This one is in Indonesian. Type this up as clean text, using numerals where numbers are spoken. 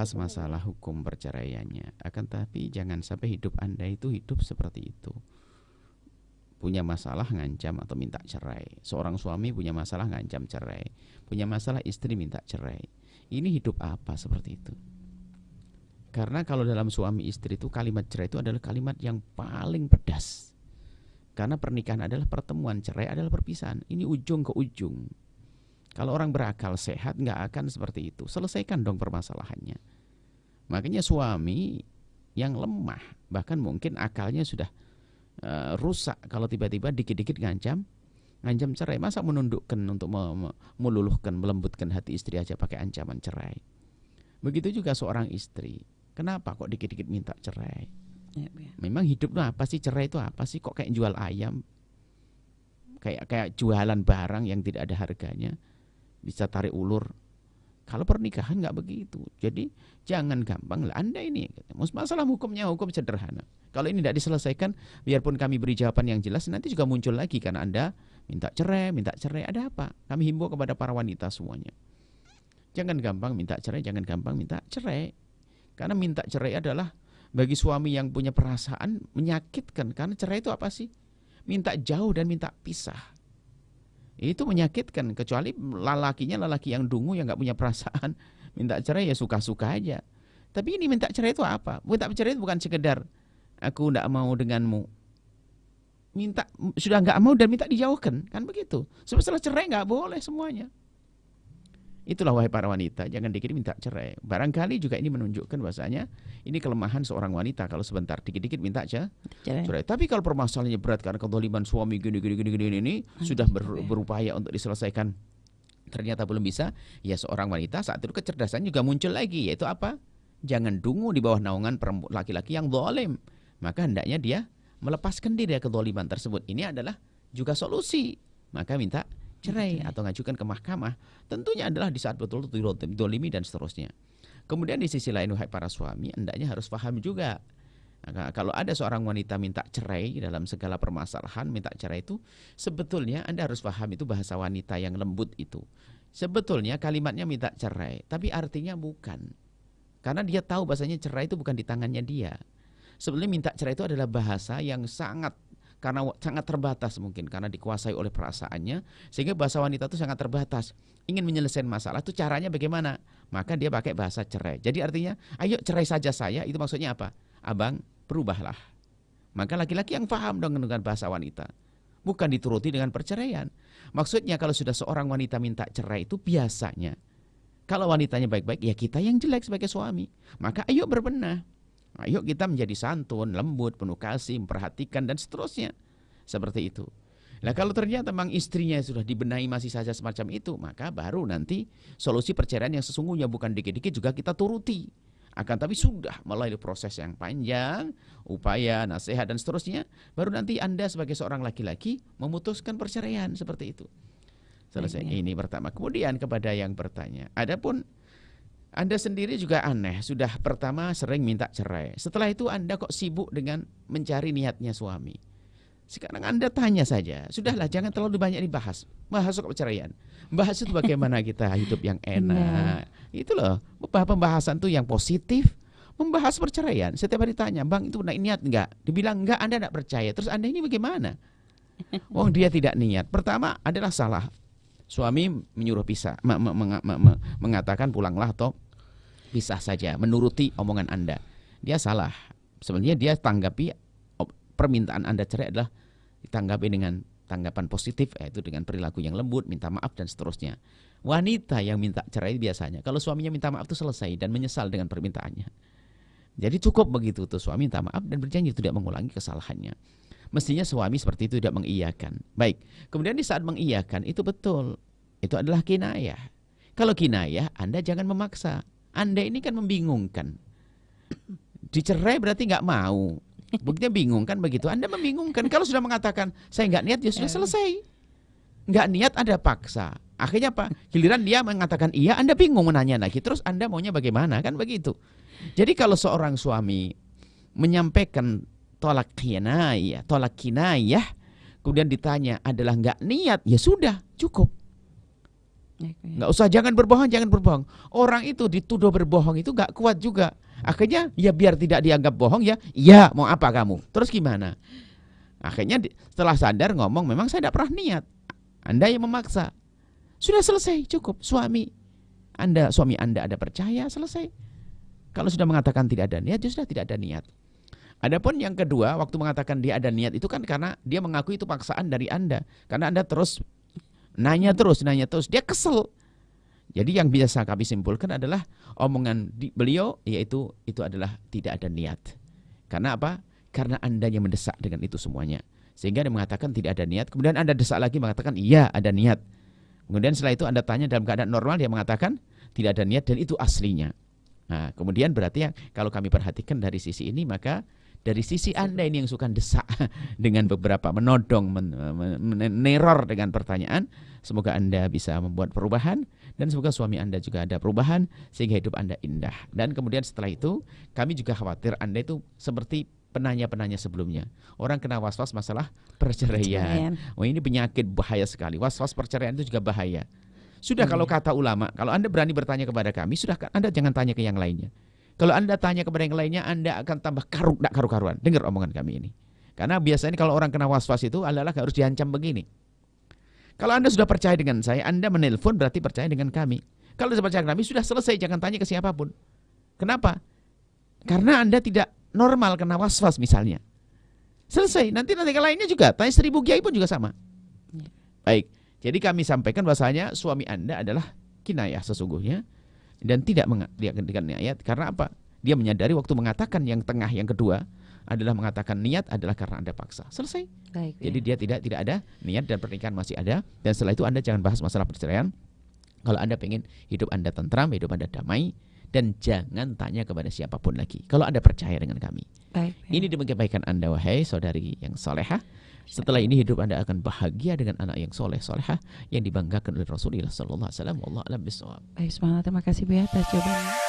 bahas masalah hukum perceraiannya. Akan tapi jangan sampai hidup Anda itu hidup seperti itu. Punya masalah ngancam atau minta cerai. Seorang suami punya masalah ngancam cerai. Punya masalah istri minta cerai. Ini hidup apa seperti itu? Karena kalau dalam suami istri itu kalimat cerai itu adalah kalimat yang paling pedas. Karena pernikahan adalah pertemuan, cerai adalah perpisahan. Ini ujung ke ujung. Kalau orang berakal sehat nggak akan seperti itu. Selesaikan dong permasalahannya. Makanya suami yang lemah, bahkan mungkin akalnya sudah rusak kalau tiba-tiba dikit-dikit ngancam cerai. Masa menundukkan untuk meluluhkan, melembutkan hati istri aja pakai ancaman cerai. Begitu juga seorang istri. Kenapa kok dikit-dikit minta cerai? Ya. Memang hidup itu apa sih? Cerai itu apa sih? Kok kayak jual ayam? Kayak jualan barang yang tidak ada harganya. Bisa tarik ulur. Kalau pernikahan nggak begitu. Jadi jangan gampang lah Anda ini. Masalah hukumnya hukum sederhana. Kalau ini tidak diselesaikan, biarpun kami beri jawaban yang jelas, nanti juga muncul lagi karena Anda minta cerai. Ada apa? Kami himbau kepada para wanita semuanya. Jangan gampang minta cerai, jangan gampang minta cerai. Karena minta cerai adalah bagi suami yang punya perasaan menyakitkan. Karena cerai itu apa sih? Minta jauh dan minta pisah. Itu menyakitkan, kecuali lelaki yang dungu yang nggak punya perasaan, minta cerai ya suka-suka aja. Tapi ini minta cerai itu apa? Minta cerai itu bukan sekedar aku nggak mau denganmu, sudah nggak mau dan minta dijauhkan, kan begitu. Setelah cerai nggak boleh semuanya. Itulah wahai para wanita, jangan dikit minta cerai. Barangkali juga ini menunjukkan bahwasanya ini kelemahan seorang wanita kalau sebentar dikit-dikit minta cerai. Tapi kalau permasalahannya berat karena kezaliman suami gini ini sudah berupaya untuk diselesaikan, ternyata belum bisa, ya seorang wanita saat itu kecerdasan juga muncul lagi, yaitu apa? Jangan dungu di bawah naungan laki-laki yang zalim. Maka hendaknya dia melepaskan diri dari kezaliman tersebut. Ini adalah juga solusi. Maka minta cerai atau ngajukan ke mahkamah, tentunya adalah di saat betul-betul dolimi dan seterusnya. Kemudian di sisi lain wahai para suami, hendaknya harus paham juga. Nah, kalau ada seorang wanita minta cerai dalam segala permasalahan, minta cerai itu sebetulnya Anda harus paham itu bahasa wanita yang lembut itu. Sebetulnya kalimatnya minta cerai, tapi artinya bukan. Karena dia tahu bahasanya cerai itu bukan di tangannya dia. Sebetulnya minta cerai itu adalah bahasa yang sangat terbatas mungkin karena dikuasai oleh perasaannya, sehingga bahasa wanita itu sangat terbatas. Ingin menyelesaikan masalah itu caranya bagaimana? Maka dia pakai bahasa cerai. Jadi artinya, ayo cerai saja saya, itu maksudnya apa? Abang, berubahlah. Maka laki-laki yang paham dengan bahasa wanita, bukan dituruti dengan perceraian. Maksudnya kalau sudah seorang wanita minta cerai itu biasanya, kalau wanitanya baik-baik, ya kita yang jelek sebagai suami. Maka ayo berbenah. Ayo kita menjadi santun, lembut, penuh kasih, memperhatikan dan seterusnya. Seperti itu. Nah kalau ternyata memang istrinya sudah dibenahi masih saja semacam itu, maka baru nanti solusi perceraian yang sesungguhnya bukan dikit-dikit juga kita turuti. Akan tapi sudah melalui proses yang panjang, upaya, nasihat dan seterusnya, baru nanti Anda sebagai seorang laki-laki memutuskan perceraian seperti itu. Selesai. Ini pertama. Kemudian kepada yang bertanya, adapun Anda sendiri juga aneh, sudah pertama sering minta cerai. Setelah itu Anda kok sibuk dengan mencari niatnya suami. Sekarang Anda tanya saja, sudahlah jangan terlalu banyak dibahas. Bahas soal perceraian. Bahas itu bagaimana kita hidup yang enak. Itu loh, pembahasan tuh yang positif. Membahas perceraian. Setiap hari tanya, bang itu niat enggak? Dibilang enggak, Anda enggak percaya. Terus Anda ini bagaimana? Dia tidak niat. Pertama adalah salah. Suami menyuruh pisah, mengatakan pulanglah atau pisah saja, menuruti omongan Anda. Dia salah. Sebenarnya dia tanggapi permintaan Anda cerai adalah ditanggapi dengan tanggapan positif, yaitu dengan perilaku yang lembut, minta maaf dan seterusnya. Wanita yang minta cerai biasanya, kalau suaminya minta maaf itu selesai dan menyesal dengan permintaannya. Jadi cukup begitu tuh, suami minta maaf dan berjanji tidak mengulangi kesalahannya. Mestinya suami seperti itu tidak mengiyakan. Baik, kemudian di saat mengiyakan itu betul, itu adalah kinayah. Kalau kinayah, Anda jangan memaksa. Anda ini kan membingungkan. Dicerai berarti nggak mau. Buktinya bingung kan begitu. Anda membingungkan. Kalau sudah mengatakan saya nggak niat, ya sudah selesai. Nggak niat Anda paksa. Akhirnya apa? Giliran dia mengatakan iya, Anda bingung menanya lagi. Terus Anda maunya bagaimana? Kan begitu. Jadi kalau seorang suami menyampaikan tolak kinayah, kemudian ditanya adalah nggak niat, ya sudah cukup. Nggak usah, jangan berbohong, jangan berbohong. Orang itu dituduh berbohong itu nggak kuat juga. Akhirnya ya biar tidak dianggap bohong ya, iya mau apa kamu? Terus gimana? Akhirnya setelah sadar ngomong, memang saya tidak pernah niat. Anda yang memaksa. Sudah selesai, cukup. Suami Anda ada percaya, selesai. Kalau sudah mengatakan tidak ada niat, ya sudah tidak ada niat. Adapun yang kedua, waktu mengatakan dia ada niat itu kan karena dia mengaku itu paksaan dari Anda. Karena Anda terus nanya terus, dia kesel. Jadi yang biasa kami simpulkan adalah omongan beliau, yaitu itu adalah tidak ada niat. Karena apa? Karena Anda yang mendesak dengan itu semuanya. Sehingga dia mengatakan tidak ada niat, kemudian Anda desak lagi mengatakan iya ada niat. Kemudian setelah itu Anda tanya dalam keadaan normal, dia mengatakan tidak ada niat dan itu aslinya. Nah, kemudian berarti kalau kami perhatikan dari sisi ini, maka dari sisi Anda ini yang suka desak dengan beberapa menodong, meneror dengan pertanyaan, semoga Anda bisa membuat perubahan dan semoga suami Anda juga ada perubahan sehingga hidup Anda indah. Dan kemudian setelah itu kami juga khawatir Anda itu seperti penanya-penanya sebelumnya. Orang kena was-was masalah perceraian. Oh, ini penyakit bahaya sekali. Was-was perceraian itu juga bahaya. Sudah kalau kata ulama, kalau Anda berani bertanya kepada kami, sudah Anda jangan tanya ke yang lainnya. Kalau Anda tanya kepada yang lainnya, Anda akan tambah karu-karuan. Dengar omongan kami ini. Karena biasanya kalau orang kena was-was itu adalah harus diancam begini. Kalau Anda sudah percaya dengan saya, Anda menelpon berarti percaya dengan kami. Kalau sudah percaya dengan kami, sudah selesai, jangan tanya ke siapapun. Kenapa? Karena Anda tidak normal kena was-was misalnya. Selesai, nanti ke lainnya juga. Tanya 1000 kiai pun juga sama. Baik, jadi kami sampaikan bahasanya suami Anda adalah kinayah sesungguhnya. Dan tidak dengan niat. Karena apa? Dia menyadari waktu mengatakan yang tengah, yang kedua adalah mengatakan niat adalah karena Anda paksa. Selesai. Baik, jadi dia tidak ada niat dan pernikahan masih ada. Dan setelah itu Anda jangan bahas masalah perceraian. Kalau Anda pengen hidup Anda tentram, hidup Anda damai, dan jangan tanya kepada siapapun lagi. Kalau Anda percaya dengan kami. Baik. Ini demi kebaikan Anda, wahai saudari yang solehah. Setelah ini hidup Anda akan bahagia dengan anak yang soleh solehah yang dibanggakan oleh Rasulullah sallallahu alaihi wasallam. Wallahu a'lam bishawab. Baik, terima kasih Bu atas jawabannya.